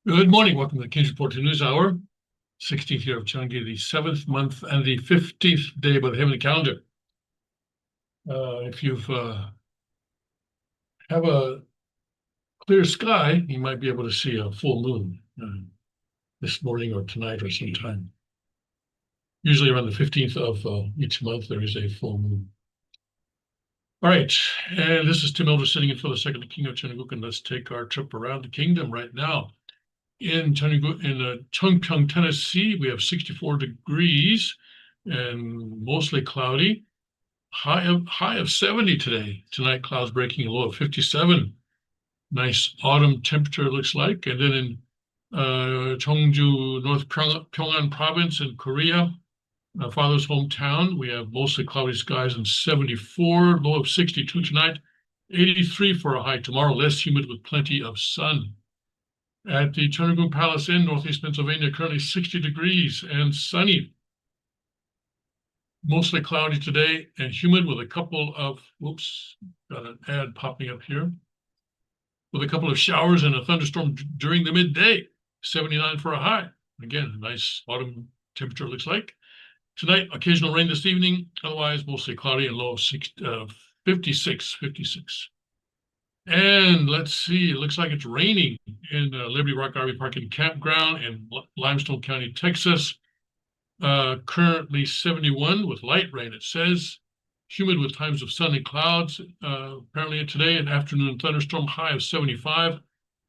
Good morning. Welcome to the King's Report News Hour, 16th year of Changi, the 7th month and the 15th day by the heavenly calendar. If you've have a clear sky, you might be able to see a full moon this morning or tonight or sometime. Usually around the 15th of each month, there is a full moon. All right, and this is Tim Elder sitting in for the second king of Chungnuk, and let's take our trip around the kingdom right now. In Chungpyeong, Tennessee, we have 64 degrees and mostly cloudy. High of 70 today. Tonight, clouds breaking, a low of 57. Nice autumn temperature looks like. And then in Cheongju, North Pyongan Province in Korea, my father's hometown, we have mostly cloudy skies and 74, low of 62 tonight, 83 for a high tomorrow, less humid with plenty of sun. At the Cheongung Palace Inn, Northeast Pennsylvania, currently 60 degrees and sunny. Mostly cloudy today and humid with a couple of, got an ad popping up here, with a couple of showers and a thunderstorm during the midday, 79 for a high. Again, nice autumn temperature looks like. Tonight, occasional rain this evening, otherwise mostly cloudy and low of 56. And let's see, it looks like it's raining in Liberty Rock RV Park and Campground in Limestone County, Texas. Currently 71 with light rain, it says. Humid with times of sun and clouds. Apparently today, an afternoon thunderstorm, high of 75.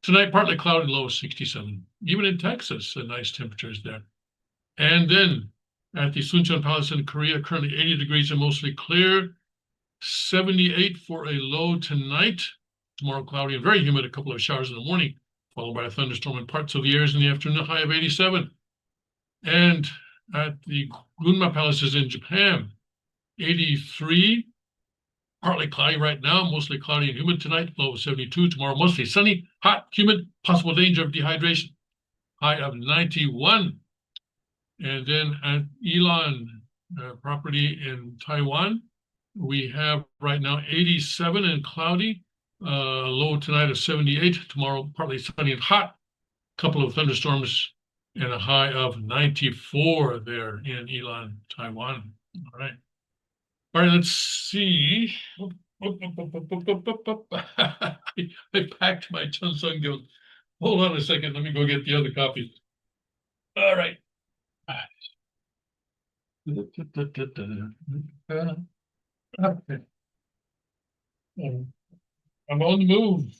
Tonight, partly cloudy, low of 67. Even in Texas, nice temperatures there. And then at the Suncheon Palace in Korea, currently 80 degrees and mostly clear. 78 for a low tonight. Tomorrow, cloudy and very humid, a couple of showers in the morning, followed by a thunderstorm in parts of the areas in the afternoon, high of 87. And at the Gunma Palaces in Japan, 83, partly cloudy right now, mostly cloudy and humid tonight, low of 72. Tomorrow, mostly sunny, hot, humid, possible danger of dehydration, high of 91. And then at Ilan property in Taiwan, we have right now 87 and cloudy, low tonight of 78. Tomorrow, partly sunny and hot, couple of thunderstorms and a high of 94 there in Ilan, Taiwan. All right. All right, let's see. I packed my Chunseonggyo. Hold on a second. Let me go get the other copy. All right. Okay. I'm on the move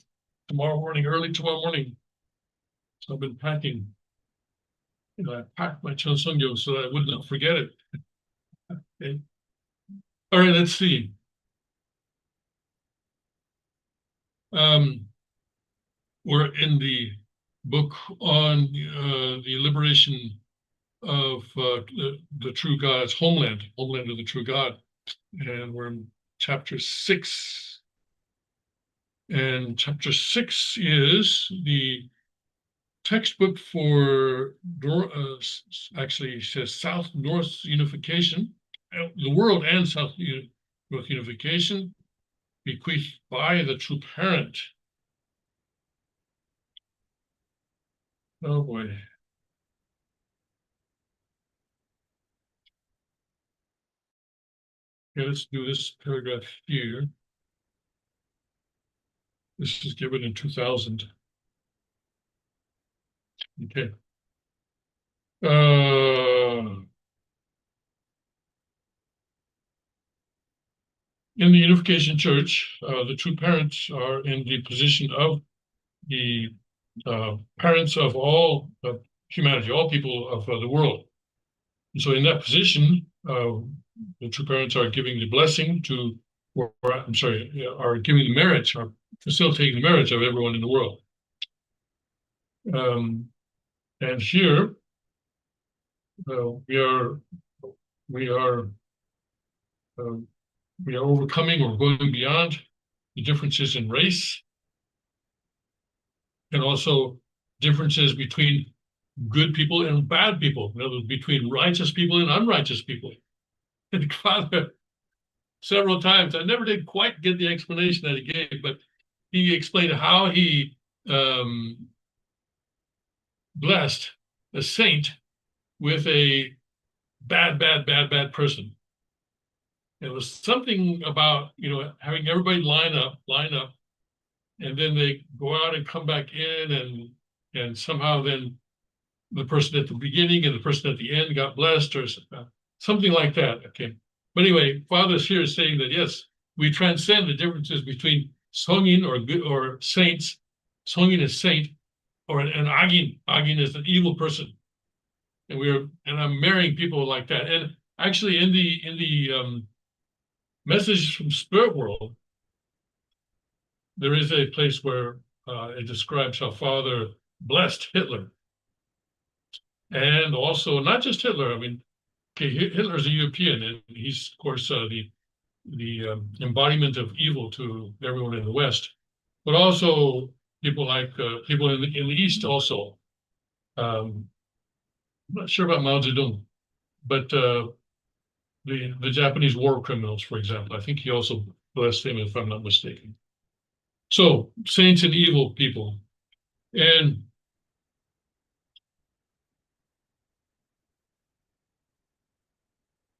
tomorrow morning, early tomorrow morning. So I've been packing. You know, I packed my Chunseonggyo so that I would not forget it. Okay. All right, let's see. We're in the book on the liberation of the true God's homeland of the true God. And we're in chapter 6. And chapter 6 is the textbook for, actually it says South-North unification, the world and South-North unification, bequeathed by the true parent. Oh boy. Okay, let's do this paragraph here. This is given in 2000. Okay. In the Unification Church, the true parents are in the position of the parents of all humanity, all people of the world. And so in that position, the true parents are giving the blessing to, or I'm sorry, are giving the marriage, are facilitating the marriage of everyone in the world. And here we are overcoming or going beyond the differences in race, and also differences between good people and bad people, in other words, between righteous people and unrighteous people. And Father, several times, I never did quite get the explanation that he gave, but he explained how he blessed a saint with a bad person. It was something about, having everybody line up, and then they go out and come back in, and somehow then the person at the beginning and the person at the end got blessed, or something like that. Okay. But anyway, Father's here is saying that yes, we transcend the differences between Songin or saints. Songin is saint, or an Agin. Agin is an evil person, and I'm marrying people like that. And actually, in the message from Spirit World, there is a place where it describes how Father blessed Hitler. And also, not just Hitler. I mean, okay, Hitler's a European, and he's, of course, the embodiment of evil to everyone in the West, but also people like people in the East also. I'm not sure about Mao Zedong, but the Japanese war criminals, for example, I think he also blessed them, if I'm not mistaken. So saints and evil people, and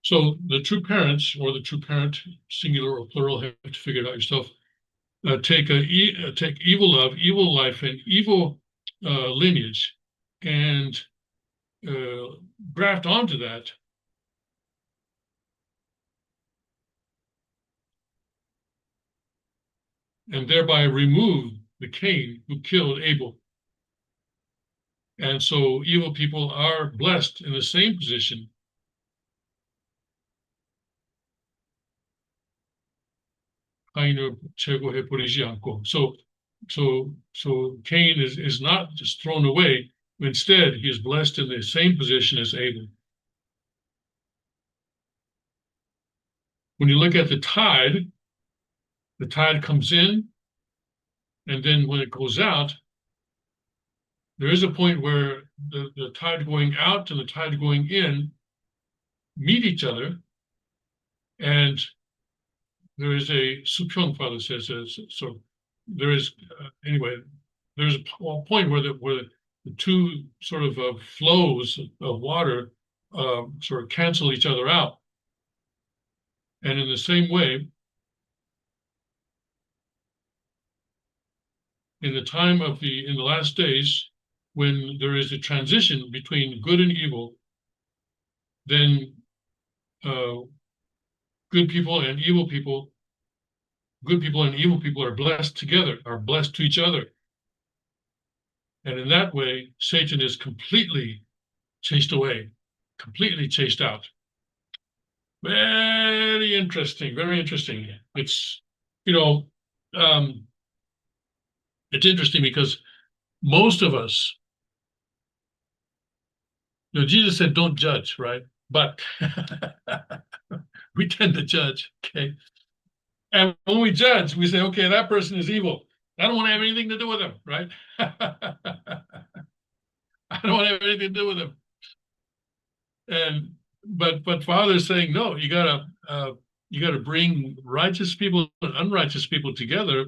so the true parents, or the true parent, singular or plural, have to figure it out yourself. Take evil love, evil life, and evil lineage, and graft onto that and thereby remove the Cain who killed Abel. And so evil people are blessed in the same position. So Cain is not just thrown away. Instead, he is blessed in the same position as Abel. When you look at the tide comes in, and then when it goes out, there is a point where the tide going out and the tide going in meet each other, and there is a Supyong, Father says, so there is anyway. There's a point where the two sort of flows of water sort of cancel each other out. And in the same way, in the last days, when there is a transition between good and evil, then good people and evil people, good people and evil people are blessed together, are blessed to each other. And in that way, Satan is completely chased away, completely chased out. Very interesting, very interesting. It's, you know, it's interesting because most of us, Jesus said, don't judge, right? But we tend to judge, okay? And when we judge, we say, okay, that person is evil. I don't want to have anything to do with them, right? I don't want to have anything to do with them. And but Father's saying, no, you gotta bring righteous people and unrighteous people together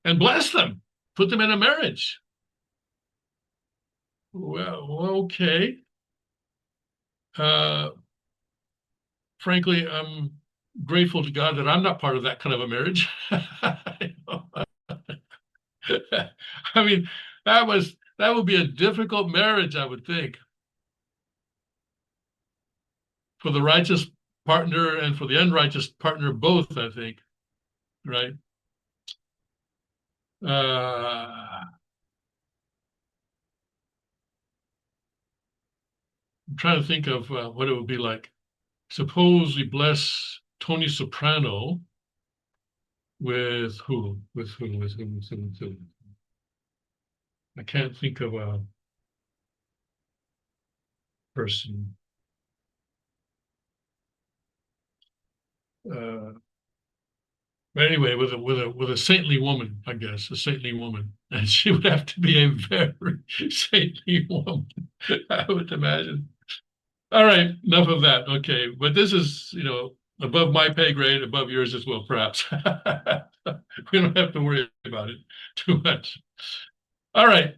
and bless them, put them in a marriage. Well, okay. Frankly, I'm grateful to God that I'm not part of that kind of a marriage. I mean, that would be a difficult marriage, I would think, for the righteous partner and for the unrighteous partner both, I think, right? I'm trying to think of what it would be like. Suppose we bless Tony Soprano with who? With who? With who? With who? With who? I can't think of a person. But anyway, with a saintly woman, I guess, a saintly woman, and she would have to be a very saintly woman, I would imagine. All right, enough of that. Okay, but this is, above my pay grade, above yours as well, perhaps. We don't have to worry about it too much. All right.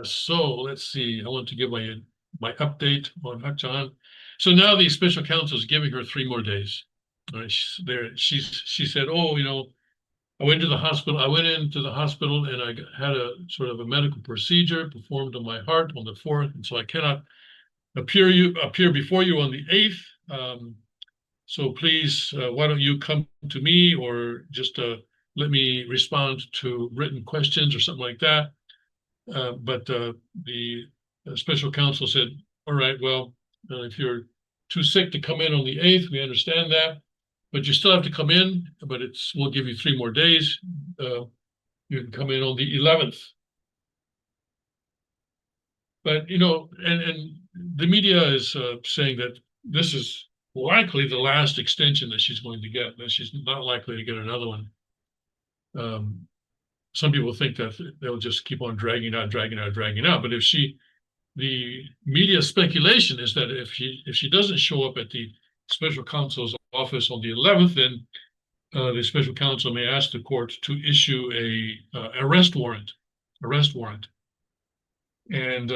So let's see. I want to give my update on Hakchan. So now the special counsel is giving her 3 more days. She said, "Oh, I went into the hospital. I went into the hospital and I had a sort of a medical procedure performed on my heart on the 4th, and so I cannot appear before you on the 8th. So please, why don't you come to me or just let me respond to written questions or something like that." But the special counsel said, "All right, well, if you're too sick to come in on the 8th, we understand that, but you still have to come in, but we'll give you 3 more days. You can come in on the 11th." But, and the media is saying that this is likely the last extension that she's going to get, that she's not likely to get another one. Some people think that they'll just keep on dragging out. But the media speculation is that if she doesn't show up at the special counsel's office on the 11th, then the special counsel may ask the court to issue a arrest warrant. And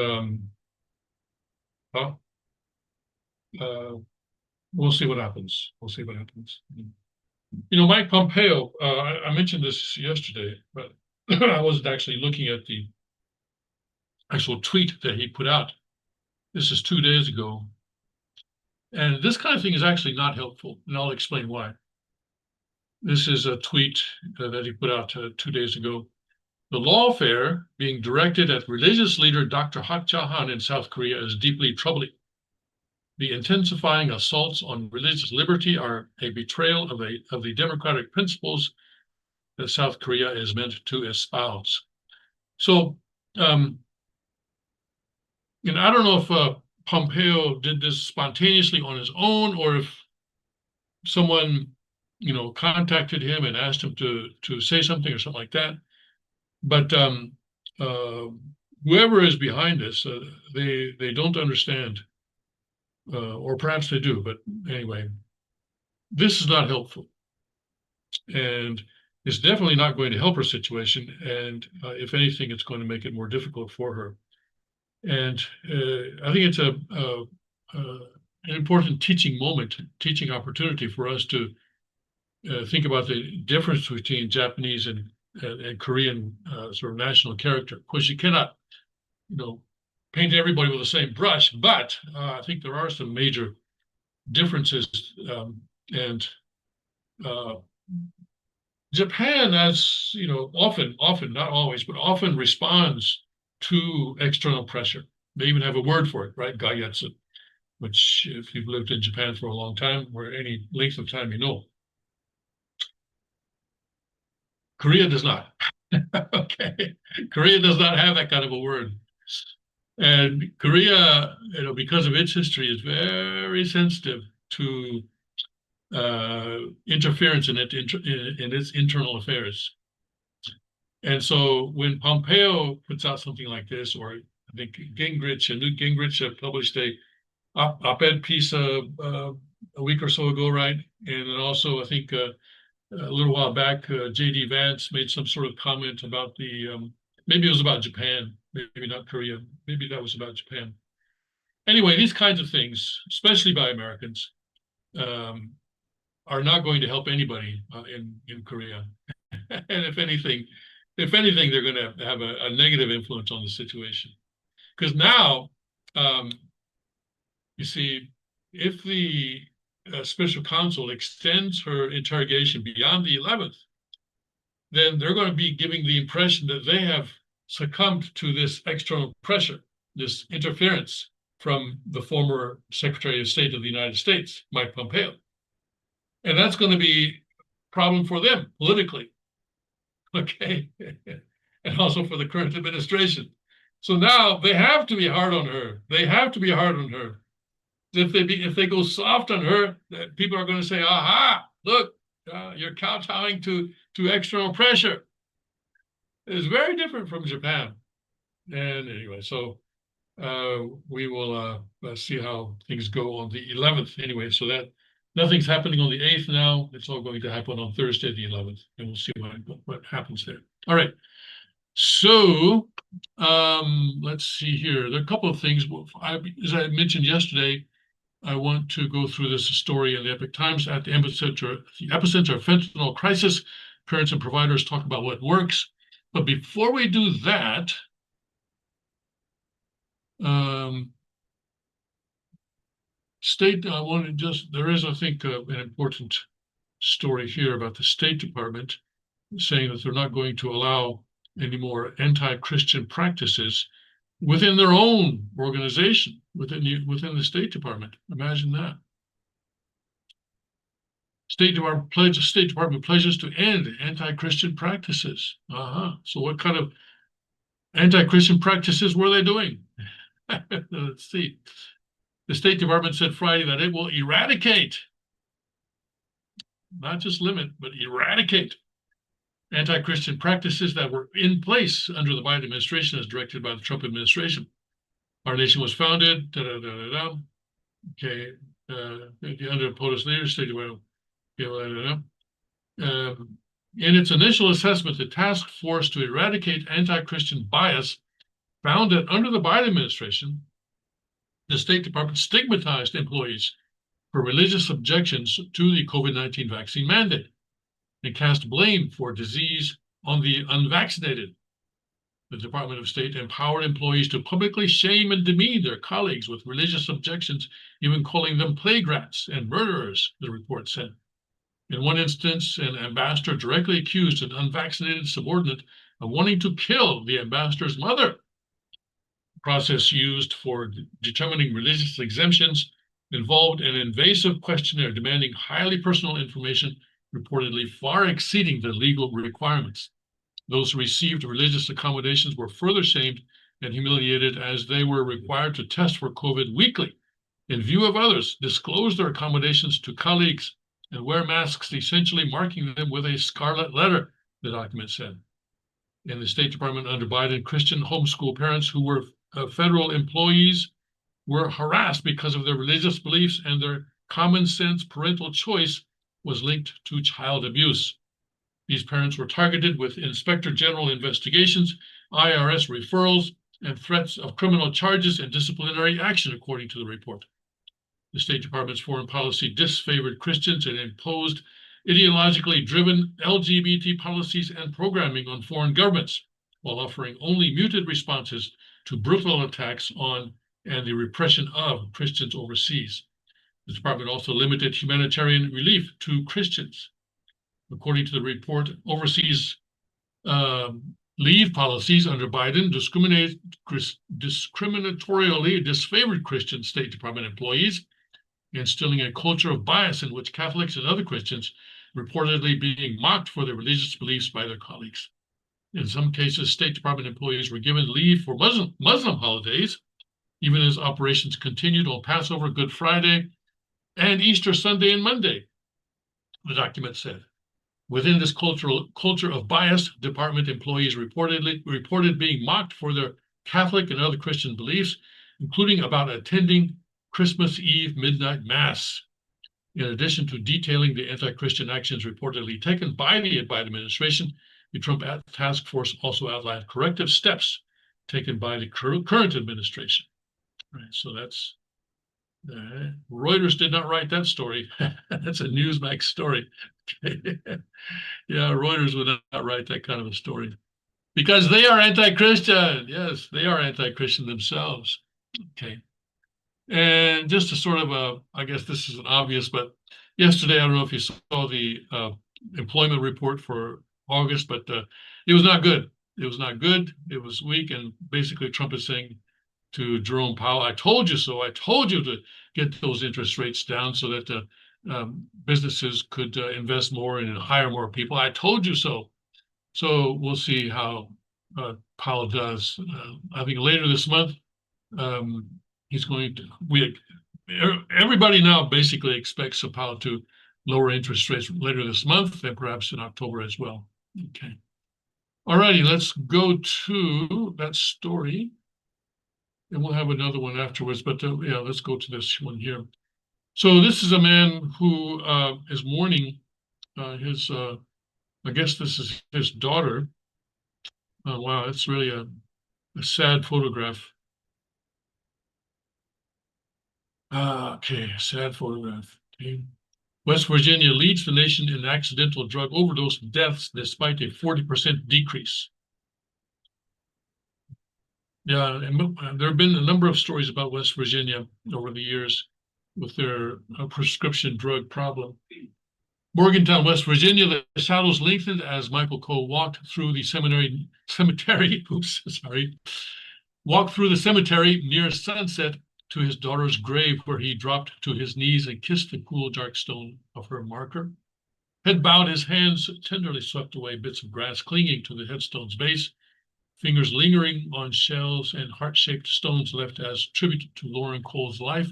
we'll see what happens. Mike Pompeo, I mentioned this yesterday, but I wasn't actually looking at the actual tweet that he put out. This is 2 days ago. And this kind of thing is actually not helpful, and I'll explain why. This is a tweet that he put out 2 days ago. "The lawfare being directed at religious leader Dr. Hak Ja-han in South Korea is deeply troubling. The intensifying assaults on religious liberty are a betrayal of the democratic principles that South Korea is meant to espouse." So, and I don't know if Pompeo did this spontaneously on his own, or if someone, contacted him and asked him to say something or something like that. But whoever is behind this, they don't understand, or perhaps they do. But anyway, this is not helpful. And is definitely not going to help her situation. And if anything, it's going to make it more difficult for her. And I think it's an important teaching moment, teaching opportunity for us to think about the difference between Japanese and Korean sort of national character. Of course, you cannot, paint everybody with the same brush, but I think there are some major differences. And Japan, as often, not always, but often responds to external pressure. They even have a word for it, right? Gaietsu, which, if you've lived in Japan for a long time, or any length of time, Korea does not. Okay. Korea does not have that kind of a word. And Korea, because of its history, is very sensitive to interference in its internal affairs. And so when Pompeo puts out something like this, or I think Newt Gingrich published a op-ed piece a week or so ago, right? And then also, I think a little while back, J.D. Vance made some sort of comment about maybe it was about Japan, maybe not Korea, maybe that was about Japan. Anyway, these kinds of things, especially by Americans, are not going to help anybody in Korea. And if anything, they're going to have a negative influence on the situation. Because now, you see, if the special counsel extends her interrogation beyond the 11th, then they're going to be giving the impression that they have succumbed to this external pressure, this interference from the former Secretary of State of the United States, Mike Pompeo. And that's going to be a problem for them politically, okay? And also for the current administration. So now they have to be hard on her. They have to be hard on her. If they go soft on her, people are going to say, aha, look, you're kowtowing to external pressure. It's very different from Japan. And anyway, so we will see how things go on the 11th anyway. So that nothing's happening on the 8th now. It's all going to happen on Thursday, the 11th, and we'll see what happens there. All right. So let's see here. There are a couple of things. As I mentioned yesterday, I want to go through this story in the Epoch Times at the epicenter of fentanyl crisis. Parents and providers talk about what works. But before we do that, there is, I think, an important story here about the State Department saying that they're not going to allow any more anti-Christian practices within their own organization, within the State Department. Imagine that. State Department pledges to end anti-Christian practices. So what kind of anti-Christian practices were they doing? Let's see. The State Department said Friday that it will eradicate, not just limit, but eradicate anti-Christian practices that were in place under the Biden administration as directed by the Trump administration. Our nation was founded, okay, under POTUS leadership. In its initial assessment, the task force to eradicate anti-Christian bias found that under the Biden administration, the State Department stigmatized employees for religious objections to the COVID-19 vaccine mandate and cast blame for disease on the unvaccinated. The Department of State empowered employees to publicly shame and demean their colleagues with religious objections, even calling them plague rats and murderers, the report said. In one instance, an ambassador directly accused an unvaccinated subordinate of wanting to kill the ambassador's mother. The process used for determining religious exemptions involved an invasive questionnaire demanding highly personal information, reportedly far exceeding the legal requirements. Those who received religious accommodations were further shamed and humiliated as they were required to test for COVID weekly, in view of others, disclose their accommodations to colleagues, and wear masks, essentially marking them with a scarlet letter, the document said. In the State Department under Biden, Christian homeschool parents who were federal employees were harassed because of their religious beliefs, and their common sense parental choice was linked to child abuse. These parents were targeted with Inspector General investigations, IRS referrals, and threats of criminal charges and disciplinary action, according to the report. The State Department's foreign policy disfavored Christians and imposed ideologically driven LGBT policies and programming on foreign governments, while offering only muted responses to brutal attacks on and the repression of Christians overseas. The department also limited humanitarian relief to Christians. According to the report, overseas leave policies under Biden discriminatorily disfavored Christian State Department employees, instilling a culture of bias in which Catholics and other Christians reportedly being mocked for their religious beliefs by their colleagues. In some cases, State Department employees were given leave for Muslim holidays, even as operations continued on Passover, Good Friday, and Easter Sunday and Monday, the document said. Within this culture of bias, department employees reported being mocked for their Catholic and other Christian beliefs, including about attending Christmas Eve midnight mass. In addition to detailing the anti-Christian actions reportedly taken by the Biden administration, the Trump task force also outlined corrective steps taken by the current administration. Right, so that's Reuters did not write that story. That's a Newsmax story. Yeah, Reuters would not write that kind of a story because they are anti-Christian. Yes, they are anti-Christian themselves. Okay. And just to sort of, I guess this is an obvious, but yesterday, I don't know if you saw the employment report for August, but it was not good. It was not good. It was weak. And basically, Trump is saying to Jerome Powell, I told you so. I told you to get those interest rates down so that businesses could invest more and hire more people. I told you so. So we'll see how Powell does. I think later this month, he's going to, everybody now basically expects Powell to lower interest rates later this month and perhaps in October as well. Okay. All righty, let's go to that story. And we'll have another one afterwards, but yeah, let's go to this one here. So this is a man who is mourning his, I guess this is his daughter. Wow, it's really a sad photograph. Okay, sad photograph. Okay. West Virginia leads the nation in accidental drug overdose deaths despite a 40% decrease. Yeah, and there have been a number of stories about West Virginia over the years with their prescription drug problem. Morgantown, West Virginia, the shadows lengthened as Michael Coe walked through the cemetery, walked through the cemetery near sunset to his daughter's grave, where he dropped to his knees and kissed the cool, dark stone of her marker. Head bowed, his hands tenderly swept away bits of grass clinging to the headstone's base, fingers lingering on shells and heart-shaped stones left as tribute to Lauren Cole's life.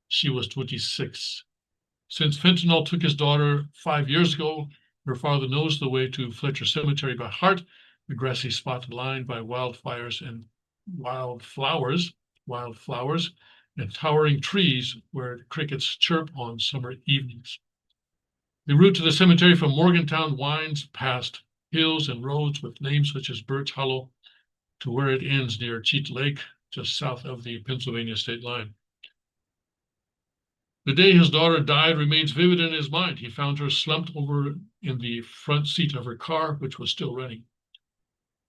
She was 26. Since fentanyl took his daughter 5 years ago, her father knows the way to Fletcher Cemetery by heart, the grassy spot lined by wildfires and wildflowers, and towering trees where crickets chirp on summer evenings. The route to the cemetery from Morgantown winds past hills and roads with names such as Birch Hollow to where it ends near Cheat Lake, just south of the Pennsylvania state line. The day his daughter died remains vivid in his mind. He found her slumped over in the front seat of her car, which was still running.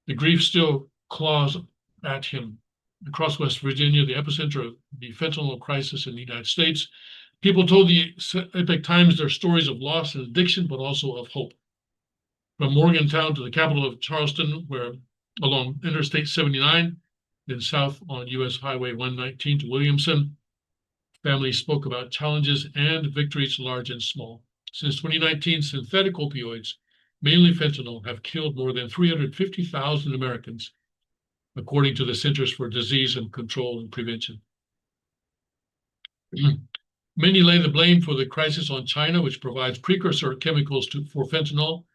The grief still claws at him. Across West Virginia, the epicenter of the fentanyl crisis in the United States, people told the Epoch Times their stories of loss and addiction, but also of hope. From Morgantown to the capital of Charleston, where along Interstate 79, then south on US Highway 119 to Williamson, families spoke about challenges and victories large and small. Since 2019, synthetic opioids, mainly fentanyl, have killed more than 350,000 Americans, according to the Centers for Disease and Control and Prevention. Many lay the blame for the crisis on China, which provides precursor chemicals for fentanyl,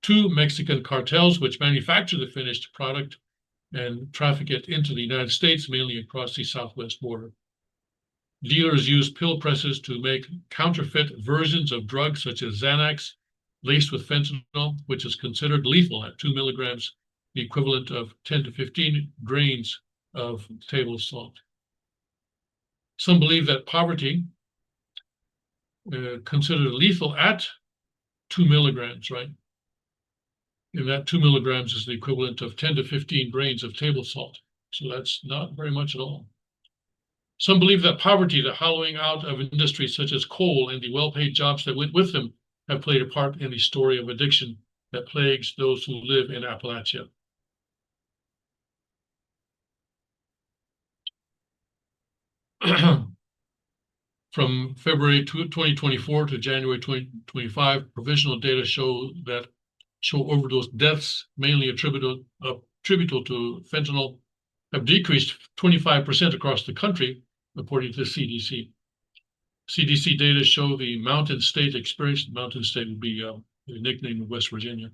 to Mexican cartels, which manufacture the finished product and traffic it into the United States, mainly across the southwest border. Dealers use pill presses to make counterfeit versions of drugs such as Xanax, laced with fentanyl, which is considered lethal at 2 milligrams, the equivalent of 10 to 15 grains of table salt. Some believe that poverty, considered lethal at 2 milligrams, right? And that 2 milligrams is the equivalent of 10 to 15 grains of table salt. So that's not very much at all. Some believe that poverty, the hollowing out of industries such as coal and the well-paid jobs that went with them, have played a part in the story of addiction that plagues those who live in Appalachia. From February 2024 to January 2025, provisional data show overdose deaths, mainly attributable to fentanyl, have decreased 25% across the country, according to the CDC. CDC data show the Mountain State experienced, Mountain State would be the nickname of West Virginia,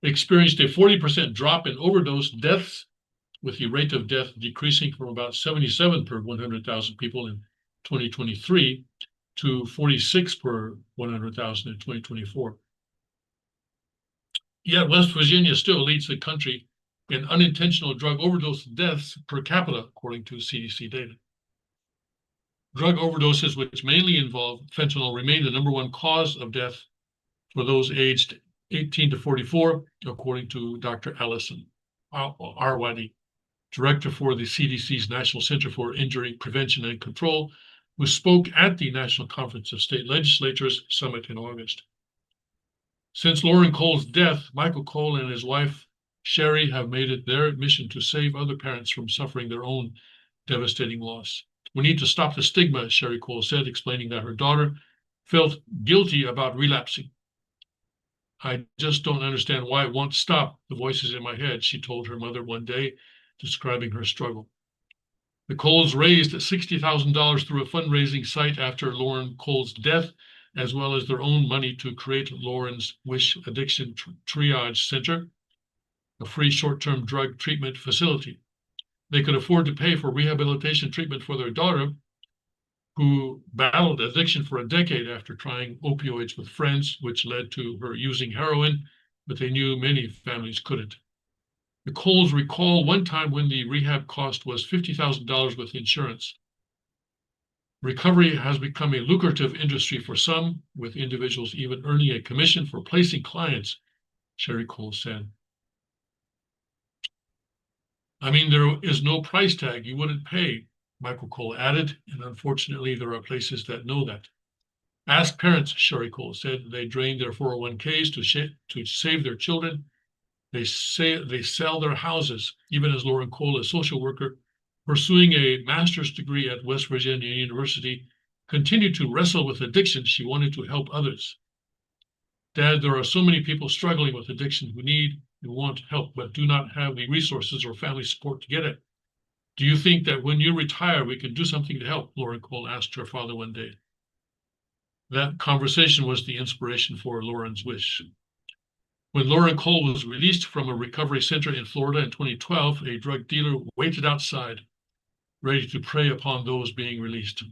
experienced a 40% drop in overdose deaths, with the rate of death decreasing from about 77 per 100,000 people in 2023 to 46 per 100,000 in 2024. Yet West Virginia still leads the country in unintentional drug overdose deaths per capita, according to CDC data. Drug overdoses, which mainly involve fentanyl, remain the #1 cause of death for those aged 18 to 44, according to Dr. Allison Arwady, director for the CDC's National Center for Injury Prevention and Control, who spoke at the National Conference of State Legislatures Summit in August. Since Loren Cole's death, Michael Cole and his wife, Sherry, have made it their mission to save other parents from suffering their own devastating loss. We need to stop the stigma, Sherry Cole said, explaining that her daughter felt guilty about relapsing. I just don't understand why it won't stop the voices in my head, she told her mother one day, describing her struggle. The Coles raised $60,000 through a fundraising site after Loren Cole's death, as well as their own money to create Loren's Wish Addiction Triage Center, a free short-term drug treatment facility. They could afford to pay for rehabilitation treatment for their daughter, who battled addiction for a decade after trying opioids with friends, which led to her using heroin, but they knew many families couldn't. The Coles recall one time when the rehab cost was $50,000 with insurance. Recovery has become a lucrative industry for some, with individuals even earning a commission for placing clients, Sherry Cole said. I mean, there is no price tag you wouldn't pay, Michael Cole added, and unfortunately, there are places that know that. Ask parents, Sherry Cole said. They drain their 401ks to save their children. They sell their houses, even as Loren Cole, a social worker, pursuing a master's degree at West Virginia University, continued to wrestle with addiction. She wanted to help others. Dad, there are so many people struggling with addiction who need and want help, but do not have the resources or family support to get it. Do you think that when you retire, we can do something to help? Loren Cole asked her father one day. That conversation was the inspiration for Loren's Wish. When Loren Cole was released from a recovery center in Florida in 2012, a drug dealer waited outside, ready to prey upon those being released.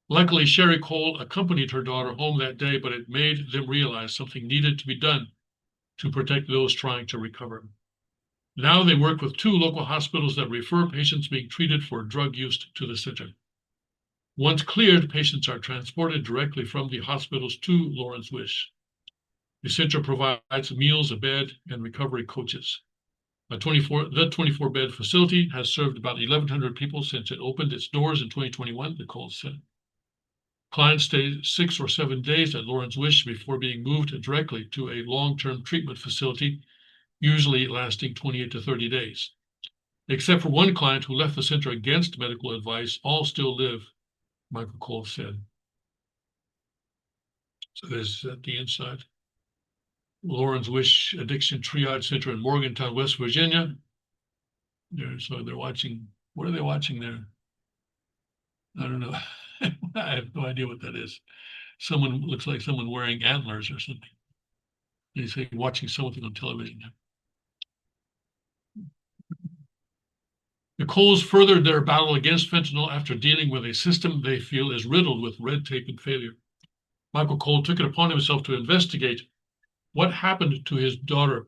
Luckily, Sherry Cole accompanied her daughter home that day, but it made them realize something needed to be done to protect those trying to recover. Now they work with 2 local hospitals that refer patients being treated for drug use to the center. Once cleared, patients are transported directly from the hospitals to Loren's Wish. The center provides meals, a bed, and recovery coaches. The 24-bed facility has served about 1,100 people since it opened its doors in 2021, the Cole said. Clients stay 6 or 7 days at Loren's Wish before being moved directly to a long-term treatment facility, usually lasting 28 to 30 days. Except for one client who left the center against medical advice, all still live, Michael Cole said. So there's the inside. Loren's Wish Addiction Triage Center in Morgantown, West Virginia. So they're watching. What are they watching there? I don't know. I have no idea what that is. Someone looks like someone wearing antlers or something. They say watching something on television. The Coles furthered their battle against fentanyl after dealing with a system they feel is riddled with red tape and failure. Michael Cole took it upon himself to investigate what happened to his daughter,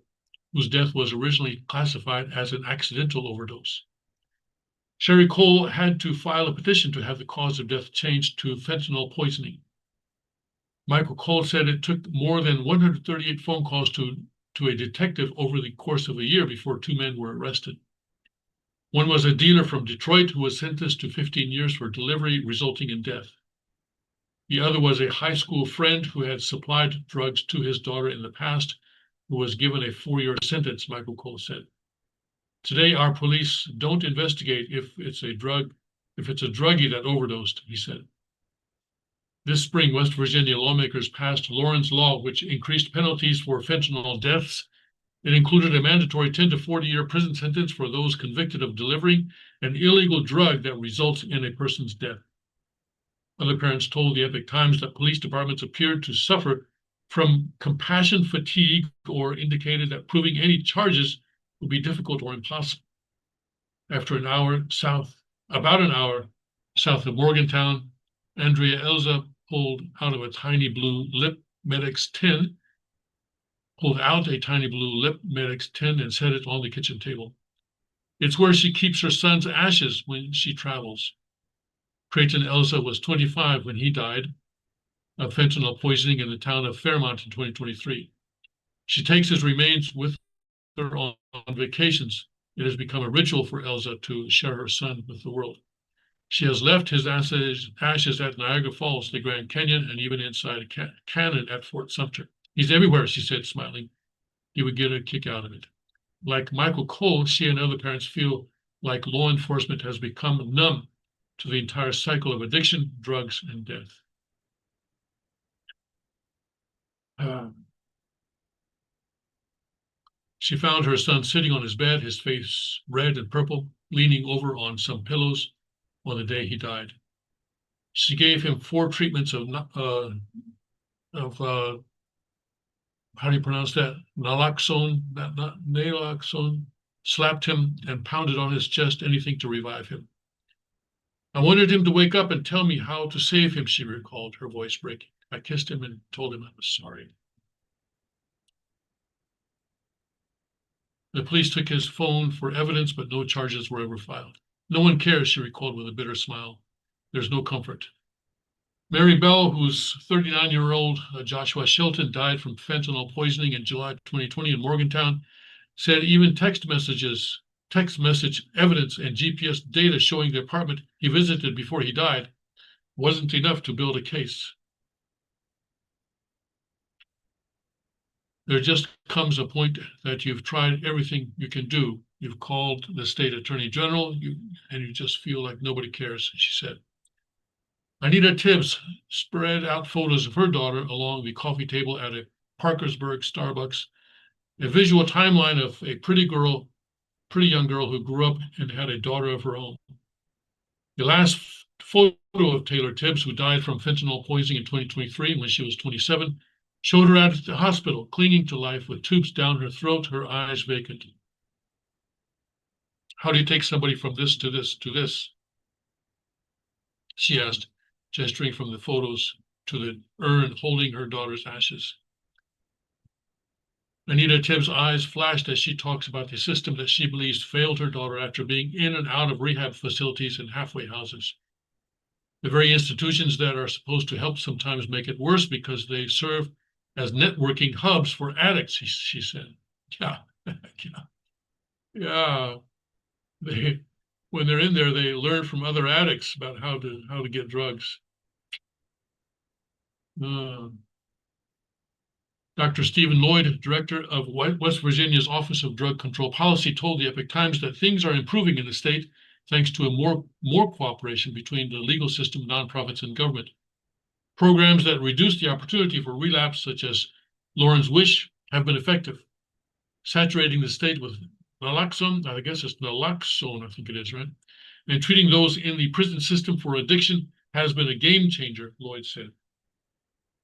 whose death was originally classified as an accidental overdose. Sherry Cole had to file a petition to have the cause of death changed to fentanyl poisoning. Michael Cole said it took more than 138 phone calls to a detective over the course of a year before 2 men were arrested. One was a dealer from Detroit who was sentenced to 15 years for delivery, resulting in death. The other was a high school friend who had supplied drugs to his daughter in the past, who was given a 4-year sentence, Michael Cole said. Today, our police don't investigate if it's a druggie that overdosed, he said. This spring, West Virginia lawmakers passed Lauren's Law, which increased penalties for fentanyl deaths. It included a mandatory 10 to 40-year prison sentence for those convicted of delivering an illegal drug that results in a person's death. Other parents told the Epoch Times that police departments appeared to suffer from compassion fatigue or indicated that proving any charges would be difficult or impossible. About an hour south of Morgantown, Andrea Elza pulled out a tiny blue Lip Medics tin and set it on the kitchen table. It's where she keeps her son's ashes when she travels. Creighton Elza was 25 when he died of fentanyl poisoning in the town of Fairmont in 2023. She takes his remains with her on vacations. It has become a ritual for Elza to share her son with the world. She has left his ashes at Niagara Falls, the Grand Canyon, and even inside a cannon at Fort Sumter. He's everywhere, she said, smiling. He would get a kick out of it. Like Michael Cole, she and other parents feel like law enforcement has become numb to the entire cycle of addiction, drugs, and death. She found her son sitting on his bed, his face red and purple, leaning over on some pillows on the day he died. She gave him 4 treatments of how do you pronounce that? Naloxone, naloxone, slapped him and pounded on his chest, anything to revive him. I wanted him to wake up and tell me how to save him, she recalled, her voice breaking. I kissed him and told him I was sorry. The police took his phone for evidence, but no charges were ever filed. No one cares, she recalled with a bitter smile. There's no comfort. Mary Bell, whose 39-year-old Joshua Shelton died from fentanyl poisoning in July 2020 in Morgantown, said even text message evidence and GPS data showing the apartment he visited before he died wasn't enough to build a case. There just comes a point that you've tried everything you can do. You've called the state attorney general, and you just feel like nobody cares, she said. Anita Tibbs spread out photos of her daughter along the coffee table at a Parkersburg Starbucks, a visual timeline of a pretty young girl who grew up and had a daughter of her own. The last photo of Taylor Tibbs, who died from fentanyl poisoning in 2023 when she was 27, showed her at the hospital, clinging to life with tubes down her throat, her eyes vacant. How do you take somebody from this to this to this? She asked, gesturing from the photos to the urn holding her daughter's ashes. Anita Tibbs' eyes flashed as she talks about the system that she believes failed her daughter after being in and out of rehab facilities and halfway houses. The very institutions that are supposed to help sometimes make it worse because they serve as networking hubs for addicts, she said. Yeah. When they're in there, they learn from other addicts about how to get drugs. Dr. Stephen Lloyd, director of West Virginia's Office of Drug Control Policy, told the Epoch Times that things are improving in the state thanks to more cooperation between the legal system, nonprofits, and government. Programs that reduce the opportunity for relapse, such as Lauren's Wish, have been effective, saturating the state with naloxone, I guess it's naloxone, I think it is, right? And treating those in the prison system for addiction has been a game changer, Lloyd said.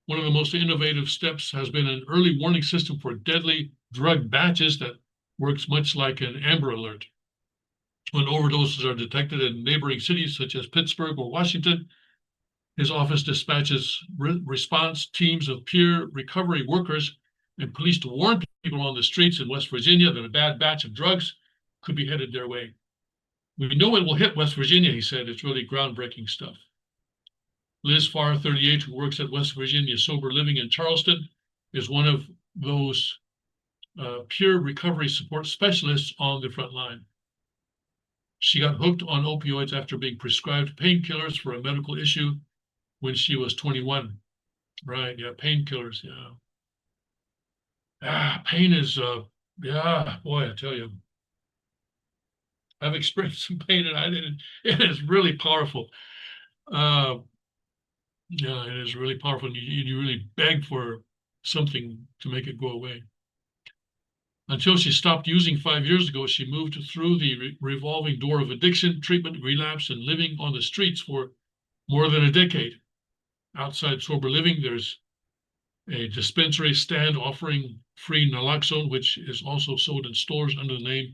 One of the most innovative steps has been an early warning system for deadly drug batches that works much like an Amber Alert. When overdoses are detected in neighboring cities such as Pittsburgh or Washington, his office dispatches response teams of peer recovery workers and police to warn people on the streets in West Virginia that a bad batch of drugs could be headed their way. We know it will hit West Virginia, he said. It's really groundbreaking stuff. Liz Farr, 38, who works at West Virginia Sober Living in Charleston, is one of those peer recovery support specialists on the front line. She got hooked on opioids after being prescribed painkillers for a medical issue when she was 21. Right, yeah, painkillers, yeah. Pain is, yeah, boy, I tell you. I've experienced some pain and it is really powerful. Yeah, it is really powerful. You really beg for something to make it go away. Until she stopped using 5 years ago, she moved through the revolving door of addiction, treatment, relapse, and living on the streets for more than a decade. Outside Sober Living, there's a dispensary stand offering free naloxone, which is also sold in stores under the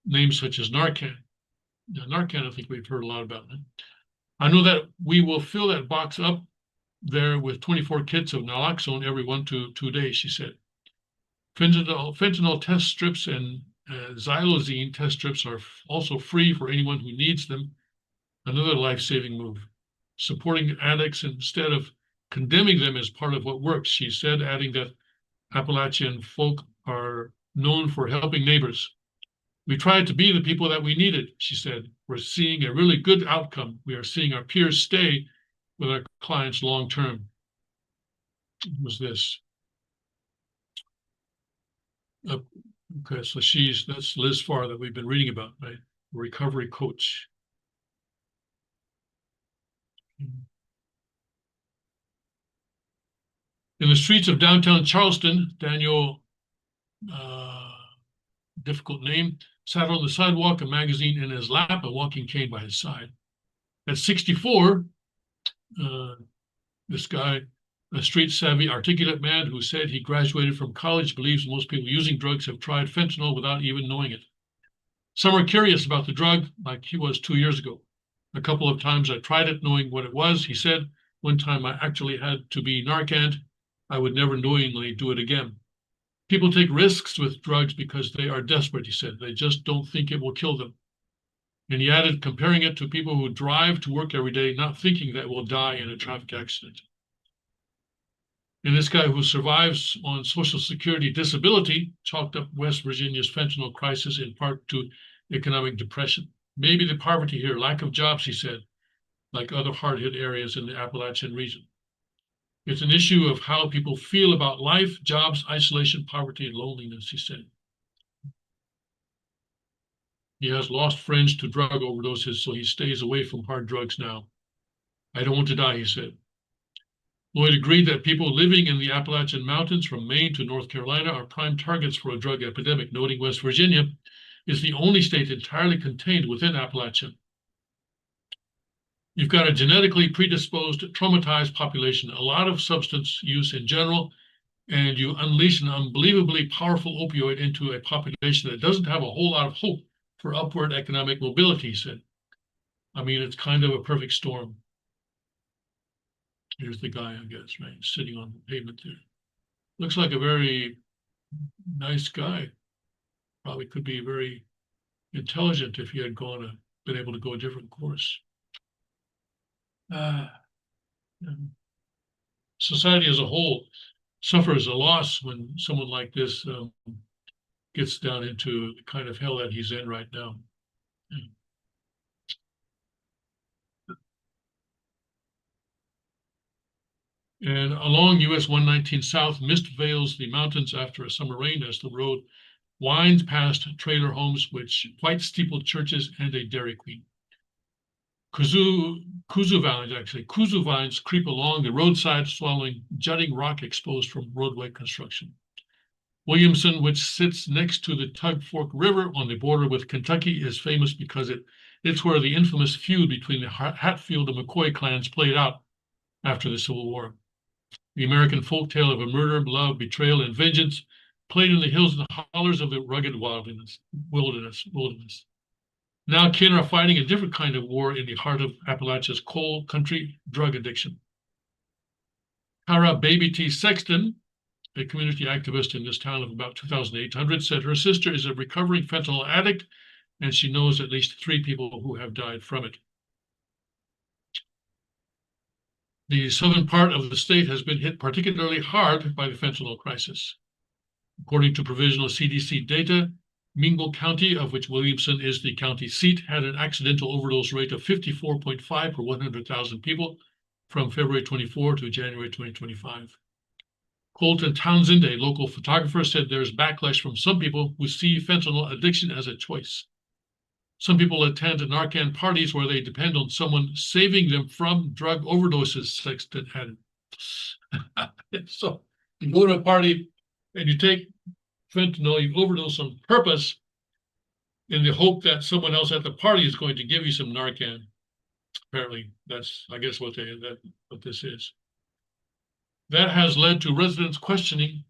names such as Narcan. Now, Narcan, I think we've heard a lot about. I know that we will fill that box up there with 24 kits of naloxone every 1 to 2 days, she said. Fentanyl test strips and xylazine test strips are also free for anyone who needs them. Another life-saving move. Supporting addicts instead of condemning them as part of what works, she said, adding that Appalachian folk are known for helping neighbors. We tried to be the people that we needed, she said. We're seeing a really good outcome. We are seeing our peers stay with our clients long term. It was this. Okay, so that's Liz Farr that we've been reading about, right? Recovery coach. In the streets of downtown Charleston, Daniel, difficult name, sat on the sidewalk, a magazine in his lap, a walking cane by his side. At 64, this guy, a street-savvy, articulate man who said he graduated from college, believes most people using drugs have tried fentanyl without even knowing it. Some are curious about the drug, like he was 2 years ago. A couple of times I tried it knowing what it was, he said. One time I actually had to be Narcan. I would never knowingly do it again. People take risks with drugs because they are desperate, he said. They just don't think it will kill them. And he added, comparing it to people who drive to work every day, not thinking that will die in a traffic accident. And this guy who survives on Social Security disability chalked up West Virginia's fentanyl crisis in part to economic depression. Maybe the poverty here, lack of jobs, he said, like other hard-hit areas in the Appalachian region. It's an issue of how people feel about life, jobs, isolation, poverty, and loneliness, he said. He has lost friends to drug overdoses, so he stays away from hard drugs now. I don't want to die, he said. Lloyd agreed that people living in the Appalachian Mountains from Maine to North Carolina are prime targets for a drug epidemic, noting West Virginia is the only state entirely contained within Appalachia. You've got a genetically predisposed, traumatized population, a lot of substance use in general, and you unleash an unbelievably powerful opioid into a population that doesn't have a whole lot of hope for upward economic mobility, he said. I mean, it's kind of a perfect storm. Here's the guy, I guess, right, sitting on the pavement there. Looks like a very nice guy. Probably could be very intelligent if he had been able to go a different course. Society as a whole suffers a loss when someone like this gets down into the kind of hell that he's in right now. And along US 119 South, mist veils the mountains after a summer rain as the road winds past trailer homes, white steepled churches, and a Dairy Queen. Kuzu vines creep along the roadside, swallowing jutting rock exposed from roadway construction. Williamson, which sits next to the Tug Fork River on the border with Kentucky, is famous because it's where the infamous feud between the Hatfield and McCoy clans played out after the Civil War. The American folktale of a murder, love, betrayal, and vengeance played in the hills and hollers of the rugged wilderness. Now kin are fighting a different kind of war in the heart of Appalachia's coal country, drug addiction. Kara Baby T. Sexton a community activist in this town of about 2,800, said her sister is a recovering fentanyl addict, and she knows at least 3 people who have died from it. The southern part of the state has been hit particularly hard by the fentanyl crisis. According to provisional CDC data, Mingo County, of which Williamson is the county seat, had an accidental overdose rate of 54.5 per 100,000 people from February 24 to January 2025. Colton Townsend, a local photographer, said there's backlash from some people who see fentanyl addiction as a choice. Some people attend Narcan parties where they depend on someone saving them from drug overdoses, Sexton added. So you go to a party and you take fentanyl, you overdose on purpose in the hope that someone else at the party is going to give you some Narcan. Apparently, that's, I guess, what this is. That has led to residents questioning,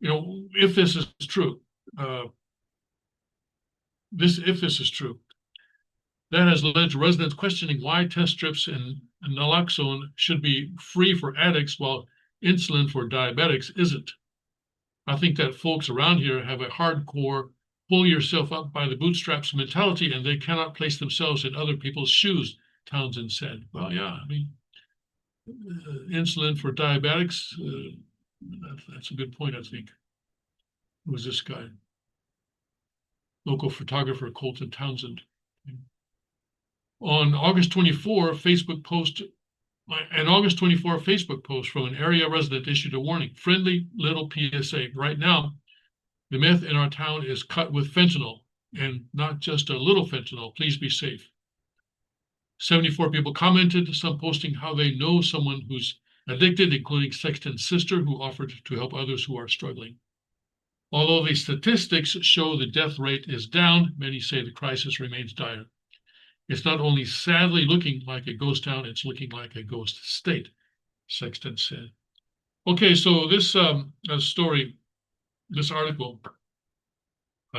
if this is true. If this is true, that has led to residents questioning why test strips and naloxone should be free for addicts while insulin for diabetics isn't. I think that folks around here have a hardcore pull yourself up by the bootstraps mentality, and they cannot place themselves in other people's shoes, Townsend said. Well, yeah, I mean, insulin for diabetics, that's a good point, I think. Who was this guy? Local photographer Colton Townsend. On August 24, Facebook post from an area resident issued a warning. Friendly little PSA. Right now, the meth in our town is cut with fentanyl, and not just a little fentanyl. Please be safe. 74 people commented, some posting how they know someone who's addicted, including Sexton's sister, who offered to help others who are struggling. Although the statistics show the death rate is down, many say the crisis remains dire. It's not only sadly looking like a ghost town, it's looking like a ghost state, Sexton said. Okay, so this story, this article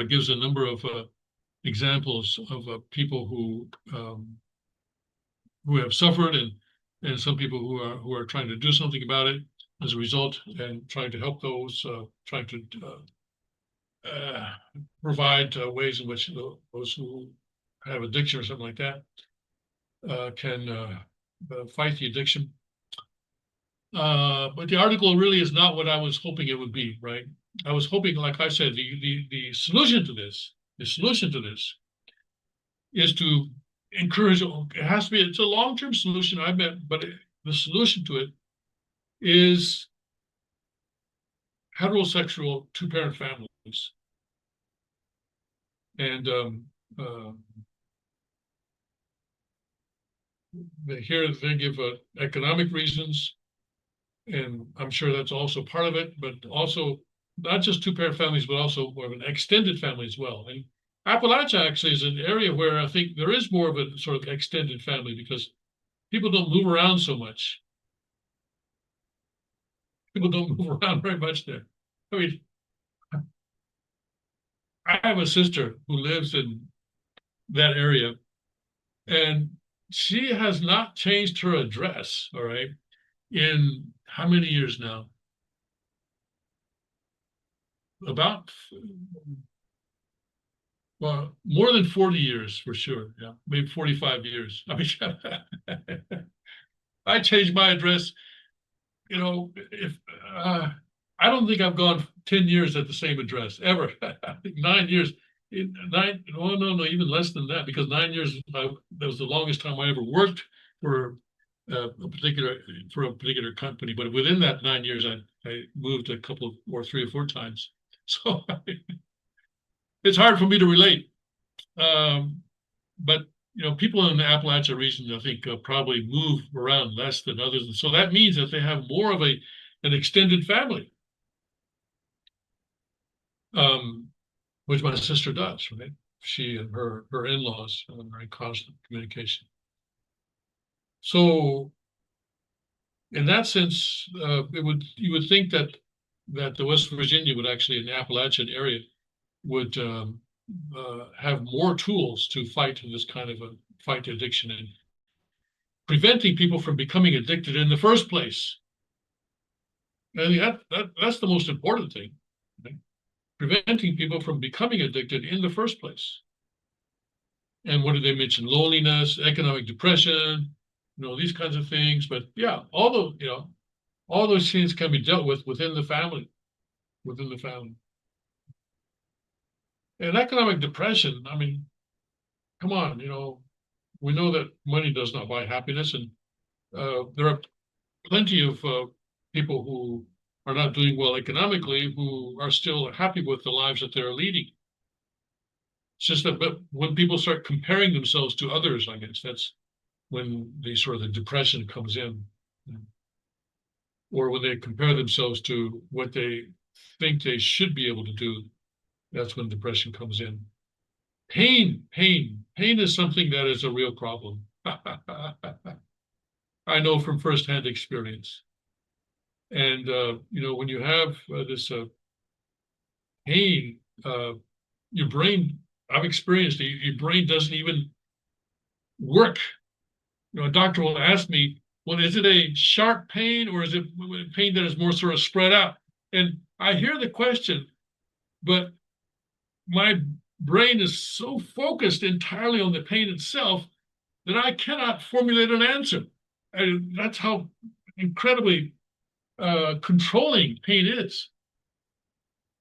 gives a number of examples of people who have suffered and some people who are trying to do something about it as a result, and trying to help those, trying to provide ways in which those who have addiction or something like that can fight the addiction. But the article really is not what I was hoping it would be, right? I was hoping, like I said, the solution to this is to encourage, it has to be, it's a long-term solution, I bet, but the solution to it is heterosexual two-parent families. And here they give economic reasons, and I'm sure that's also part of it, but also not just two-parent families, but also more of an extended family as well. And Appalachia actually is an area where I think there is more of a sort of extended family because people don't move around so much. People don't move around very much there. I mean, I have a sister who lives in that area, and she has not changed her address, all right, in how many years now? About, well, more than 40 years for sure. Yeah, maybe 45 years. I mean, I changed my address, if I don't think I've gone 10 years at the same address ever. I think 9 years. No, even less than that, because 9 years, that was the longest time I ever worked for a particular company. But within that 9 years, I moved a couple or 3 or 4 times. So it's hard for me to relate. But people in the Appalachia region, I think, probably move around less than others, and so that means that they have more of an extended family, which my sister does. Right, she and her in-laws are in constant communication. So, in that sense, you would think that the West Virginia would actually, in the Appalachian area, would have more tools to fight this kind of fight addiction and preventing people from becoming addicted in the first place. I think that's the most important thing, right? Preventing people from becoming addicted in the first place. And what did they mention? Loneliness, economic depression, these kinds of things. But yeah, all those things can be dealt with within the family, within the family. And economic depression, I mean, come on, we know that money does not buy happiness, and there are plenty of people who are not doing well economically who are still happy with the lives that they're leading. It's just that, but when people start comparing themselves to others, I guess that's when the depression comes in, or when they compare themselves to what they think they should be able to do, that's when depression comes in. Pain is something that is a real problem. I know from firsthand experience. And when you have this pain, your brain, I've experienced it, your brain doesn't even work. A doctor will ask me, well, is it a sharp pain or is it pain that is more sort of spread out? And I hear the question, but my brain is so focused entirely on the pain itself that I cannot formulate an answer. And that's how incredibly controlling pain is.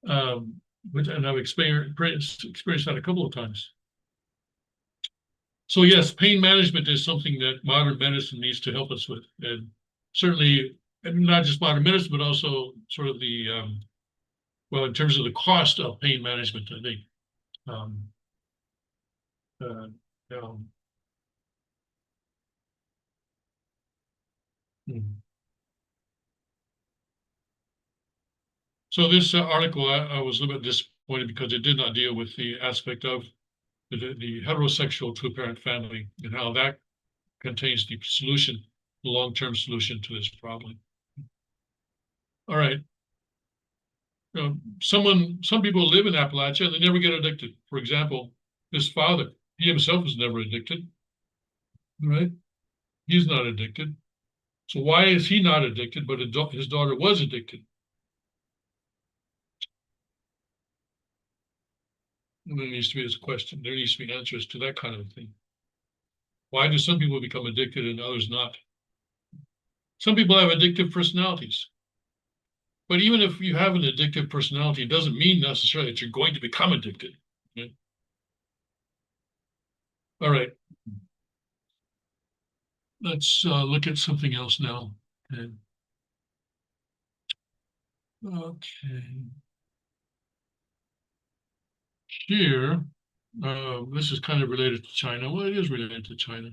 And I've experienced that a couple of times. So yes, pain management is something that modern medicine needs to help us with, and certainly, and not just modern medicine, but also sort of the in terms of the cost of pain management, I think. Uh, um, So this article, I was a little bit disappointed because it did not deal with the aspect of the heterosexual two-parent family and how that contains the solution, the long-term solution to this problem. All right. Some people live in Appalachia and they never get addicted. For example, his father, he himself was never addicted, right? He's not addicted. So why is he not addicted, but his daughter was addicted? And there needs to be this question. There needs to be answers to that kind of thing. Why do some people become addicted and others not? Some people have addictive personalities. But even if you have an addictive personality, it doesn't mean necessarily that you're going to become addicted. Right? All right. Let's look at something else now. Okay. Here, this is kind of related to China. Well, it is related to China.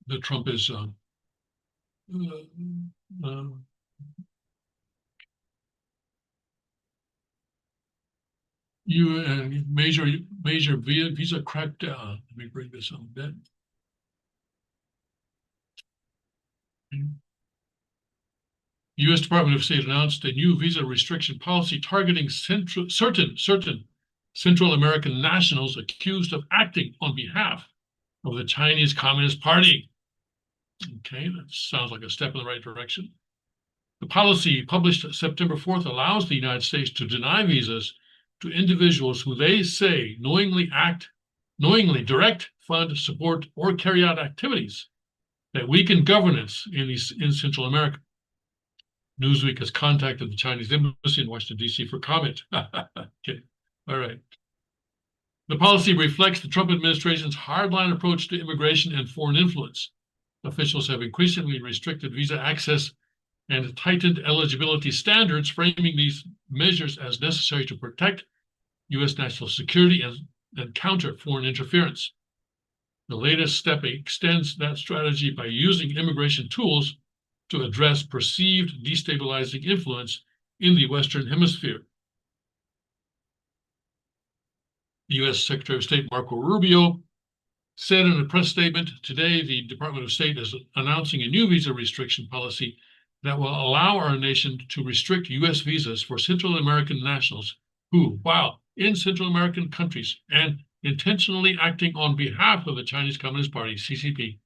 The Trump is major visa crackdown. Let me bring this up a bit. U.S. Department of State announced a new visa restriction policy targeting certain Central American nationals accused of acting on behalf of the Chinese Communist Party. Okay, that sounds like a step in the right direction. The policy published September 4th allows the United States to deny visas to individuals who they say knowingly direct, fund, support, or carry out activities that weaken governance in Central America. Newsweek has contacted the Chinese embassy in Washington, D.C. for comment. Okay, all right. The policy reflects the Trump administration's hardline approach to immigration and foreign influence. Officials have increasingly restricted visa access and tightened eligibility standards, framing these measures as necessary to protect U.S. national security and counter foreign interference. The latest step extends that strategy by using immigration tools to address perceived destabilizing influence in the Western Hemisphere. The U.S. Secretary of State Marco Rubio said in a press statement today, the Department of State is announcing a new visa restriction policy that will allow our nation to restrict U.S. visas for Central American nationals who, while in Central American countries and intentionally acting on behalf of the Chinese Communist Party, CCP,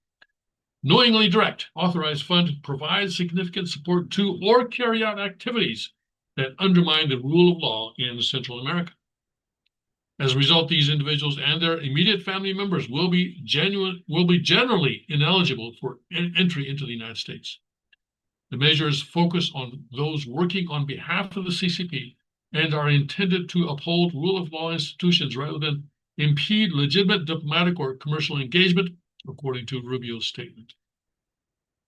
knowingly direct authorized fund provides significant support to or carry out activities that undermine the rule of law in Central America. As a result, these individuals and their immediate family members will be generally ineligible for entry into the United States. The measures focus on those working on behalf of the CCP and are intended to uphold rule of law institutions rather than impede legitimate diplomatic or commercial engagement, according to Rubio's statement.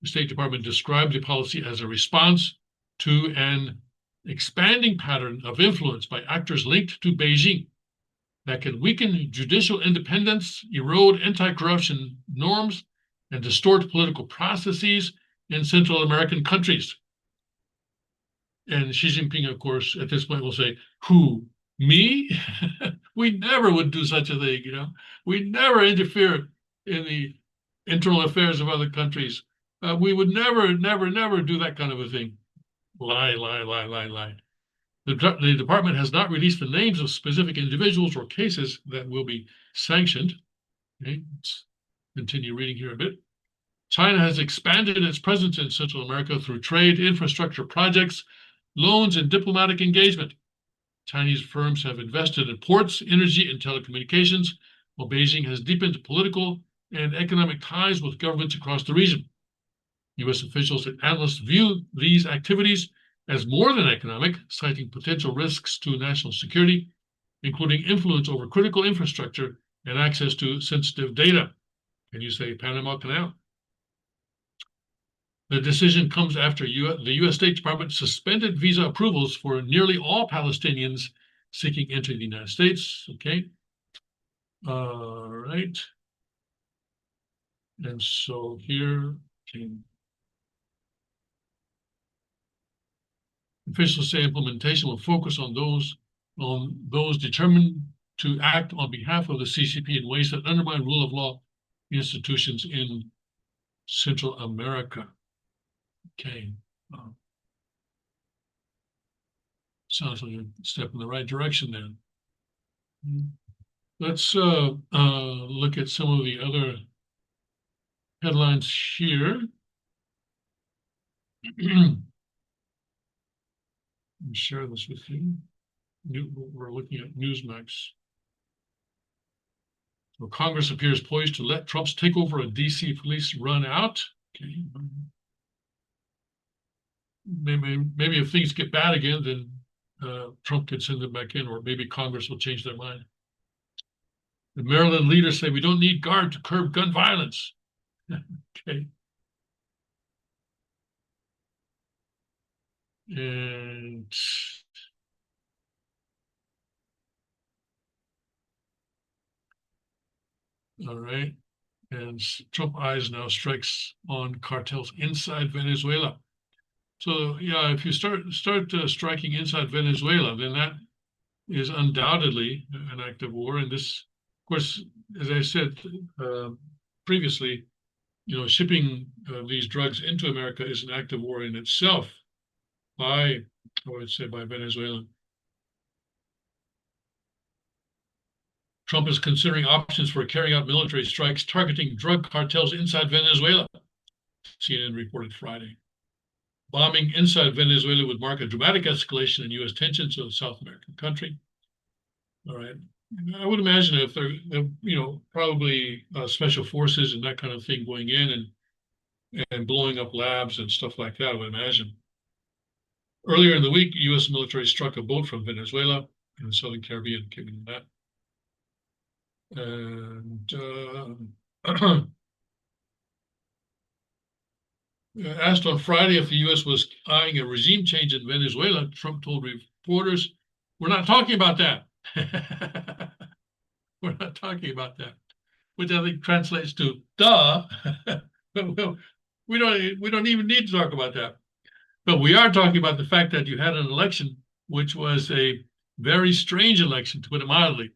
The State Department described the policy as a response to an expanding pattern of influence by actors linked to Beijing that can weaken judicial independence, erode anti-corruption norms, and distort political processes in Central American countries. And Xi Jinping, of course, at this point will say, who, me? We never would do such a thing, you know? We never interfere in the internal affairs of other countries. We would never do that kind of a thing. Lie, lie, lie, lie, lie. The department has not released the names of specific individuals or cases that will be sanctioned. Okay, let's continue reading here a bit. China has expanded its presence in Central America through trade, infrastructure projects, loans, and diplomatic engagement. Chinese firms have invested in ports, energy, and telecommunications, while Beijing has deepened political and economic ties with governments across the region. U.S. officials and analysts view these activities as more than economic, citing potential risks to national security, including influence over critical infrastructure and access to sensitive data. Can you say Panama Canal? The decision comes after the U.S. State Department suspended visa approvals for nearly all Palestinians seeking entry to the United States. Okay. All right. And so here came. Officials say implementation will focus on those determined to act on behalf of the CCP in ways that undermine rule of law institutions in Central America. Okay. Sounds like a step in the right direction then. Let's look at some of the other headlines here. Let me share this with you. We're looking at Newsmax. So Congress appears poised to let Trump's takeover of DC police run out. Okay. Maybe if things get bad again, then Trump could send them back in, or maybe Congress will change their mind. The Maryland leaders say we don't need guard to curb gun violence. Okay. And all right. And Trump eyes now strikes on cartels inside Venezuela. So yeah, if you start striking inside Venezuela, then that is undoubtedly an act of war. And this, of course, as I said previously, you know, shipping these drugs into America is an act of war in itself by, I would say, by Venezuela. Trump is considering options for carrying out military strikes targeting drug cartels inside Venezuela, CNN reported Friday. Bombing inside Venezuela would mark a dramatic escalation in U.S. tensions with a South American country. All right. I would imagine if they're, you know, probably special forces and that kind of thing going in and blowing up labs and stuff like that, I would imagine. Earlier in the week, U.S. military struck a boat from Venezuela in the Southern Caribbean, given that. And asked on Friday if the U.S. was eyeing a regime change in Venezuela, Trump told reporters, "We're not talking about that." We're not talking about that, which I think translates to "duh." we don't even need to talk about that. But we are talking about the fact that you had an election, which was a very strange election, to put it mildly.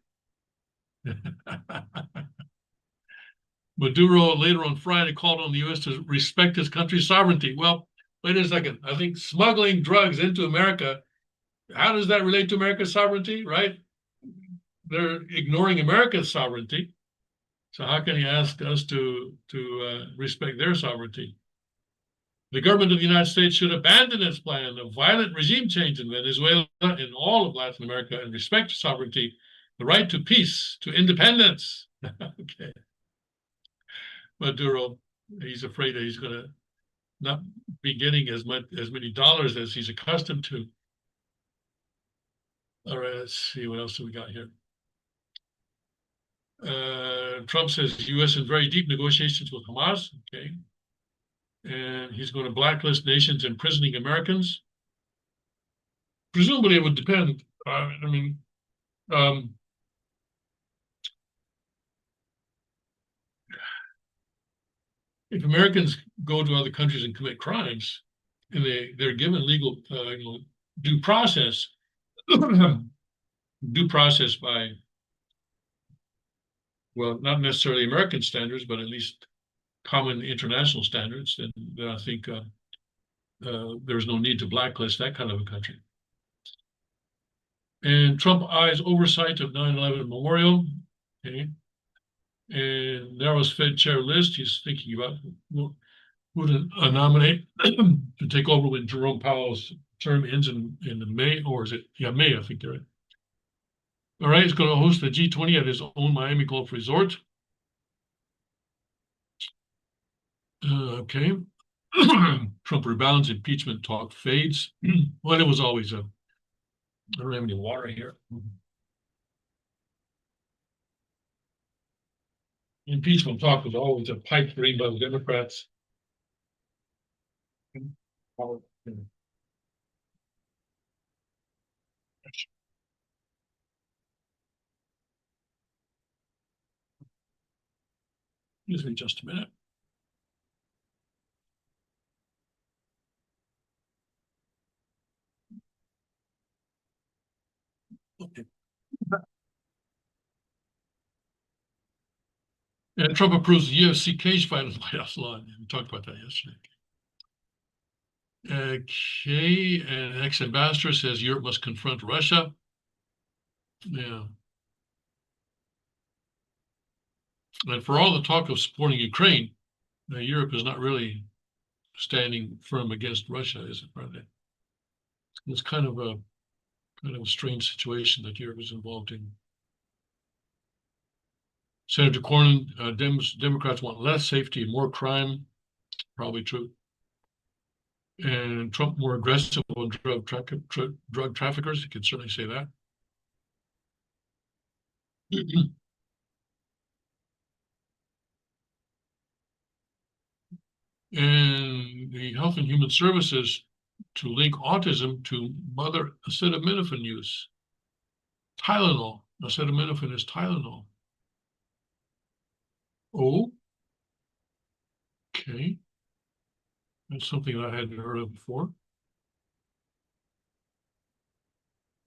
Maduro later on Friday called on the U.S. to respect his country's sovereignty. Well, wait a second. I think smuggling drugs into America, how does that relate to America's sovereignty, right? They're ignoring America's sovereignty. So how can he ask us to respect their sovereignty? The government of the United States should abandon its plan of violent regime change in Venezuela and all of Latin America and respect sovereignty, the right to peace, to independence. Okay. Maduro, he's afraid that he's going to not be getting as many dollars as he's accustomed to. All right, let's see what else we got here. Trump says U.S. in very deep negotiations with Hamas. Okay. And he's going to blacklist nations imprisoning Americans. Presumably, it would depend. I mean, if Americans go to other countries and commit crimes, and they're given legal due process, due process by, well, not necessarily American standards, but at least common international standards, then I think there's no need to blacklist that kind of a country. And Trump eyes oversight of 9/11 memorial. Okay. And narrows Fed chair list. He's thinking about who to nominate to take over when Jerome Powell's term ends in May, or is it? Yeah, May, I think they're right. All right, he's going to host the G20 at his own Miami Golf Resort. Okay. Trump rebounds, impeachment talk fades. Well, it was always I don't have any water here. Impeachment talk was always a pipe dream by the Democrats. Excuse me just a minute. Okay. And Trump approves the UFC cage fight in the White House law. We talked about that yesterday. Okay, and ex-ambassador says Europe must confront Russia. Yeah. And for all the talk of supporting Ukraine, Europe is not really standing firm against Russia, is it, Brenda? It's kind of a strange situation that Europe is involved in. Senator Cornyn, Democrats want less safety and more crime. Probably true. And Trump more aggressive on drug traffickers. You can certainly say that. And the Health and Human Services to link autism to mother acetaminophen use. Tylenol. Acetaminophen is Tylenol. Oh, okay. That's something that I hadn't heard of before.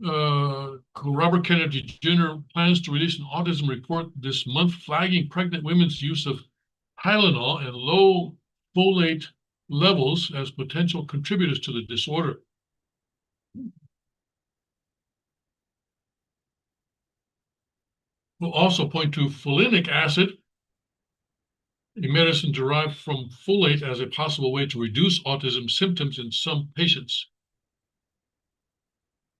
Robert Kennedy Jr. plans to release an autism report this month flagging pregnant women's use of Tylenol and low folate levels as potential contributors to the disorder. We'll also point to folinic acid, a medicine derived from folate, as a possible way to reduce autism symptoms in some patients.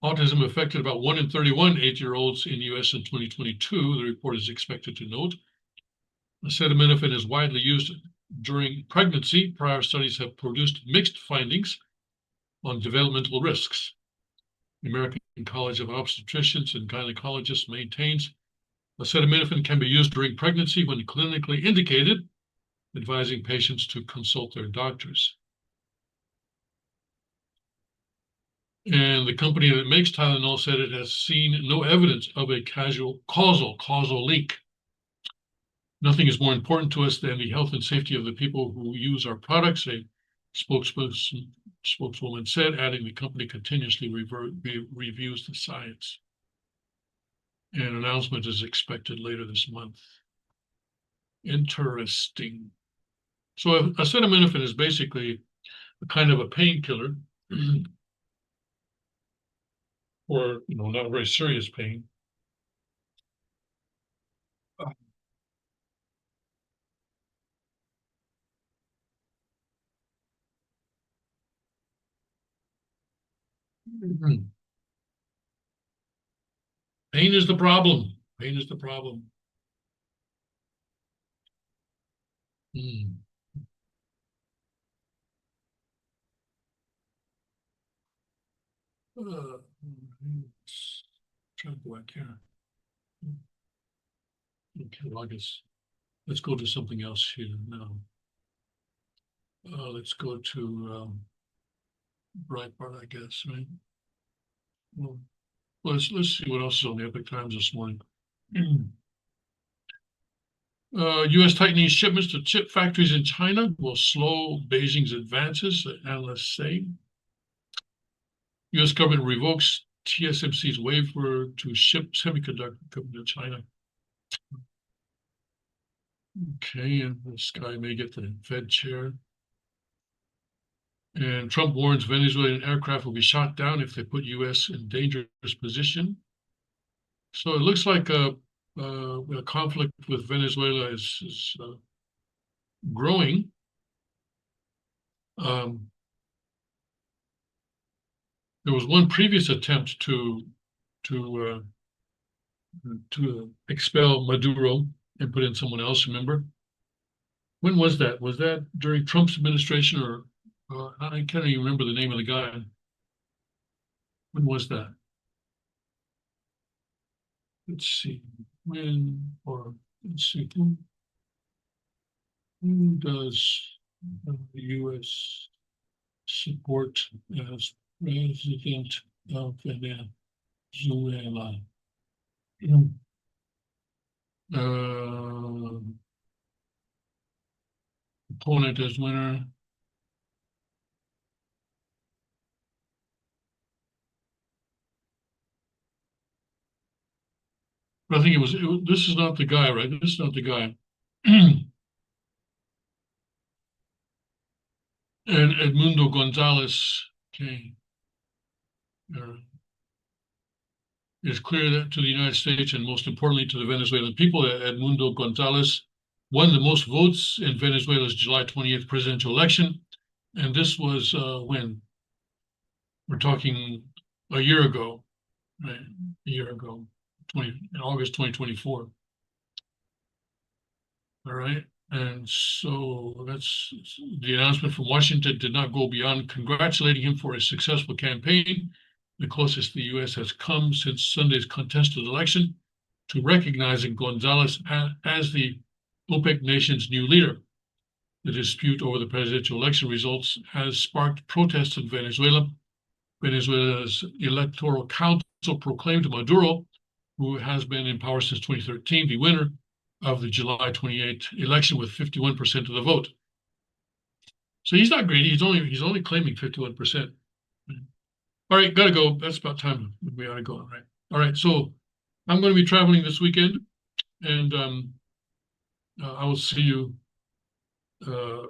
Autism affected about 1 in 31 8-year-olds in the US in 2022, the report is expected to note. Acetaminophen is widely used during pregnancy. Prior studies have produced mixed findings on developmental risks. The American College of Obstetricians and Gynecologists maintains acetaminophen can be used during pregnancy when clinically indicated, advising patients to consult their doctors. And the company that makes Tylenol said it has seen no evidence of a causal link. Nothing is more important to us than the health and safety of the people who use our products, a spokeswoman said, adding the company continuously reviews the science. An announcement is expected later this month. Interesting. So acetaminophen is basically a kind of a painkiller or, not very serious pain. Mhm. Pain is the problem. Pain is the problem. Mm. Let's try to go back here. Okay, well, I guess let's go to something else here now. Let's go to Breitbart, I guess, right? Well, let's see what else is on the Epoch Times this morning. U.S. tightening shipments to chip factories in China will slow Beijing's advances, analysts say. U.S. government revokes TSMC's waiver to ship semiconductor equipment to China. Okay, and this guy may get the Fed chair. And Trump warns Venezuelan aircraft will be shot down if they put U.S. in dangerous position. So it looks like a conflict with Venezuela is growing. There was one previous attempt to expel Maduro and put in someone else. Remember? When was that? Was that during Trump's administration, or I can't even remember the name of the guy. When was that? Let's see. When or let's see. Who does the U.S. support as president of Venezuela? Opponent as winner. But I think this is not the guy, right? This is not the guy. And Edmundo Gonzalez, okay. It's clear that to the United States and most importantly to the Venezuelan people that Edmundo Gonzalez won the most votes in Venezuela's July 28th presidential election. And this was when? We're talking a year ago, right? A year ago, in August 2024. All right. And so that's the announcement from Washington did not go beyond congratulating him for a successful campaign, the closest the U.S. has come since Sunday's contested election, to recognizing Gonzalez as the OPEC nation's new leader. The dispute over the presidential election results has sparked protests in Venezuela. Venezuela's Electoral Council proclaimed Maduro, who has been in power since 2013, the winner of the July 28th election with 51% of the vote. So he's not greedy. He's only claiming 51%. All right, gotta go. That's about time. We ought to go. All right. So I'm going to be traveling this weekend, and I will see you. I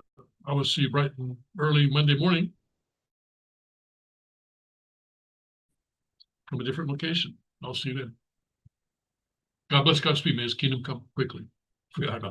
will see you bright and early Monday morning from a different location. I'll see you then. God bless, Godspeed. May His kingdom come quickly. Forgot about that.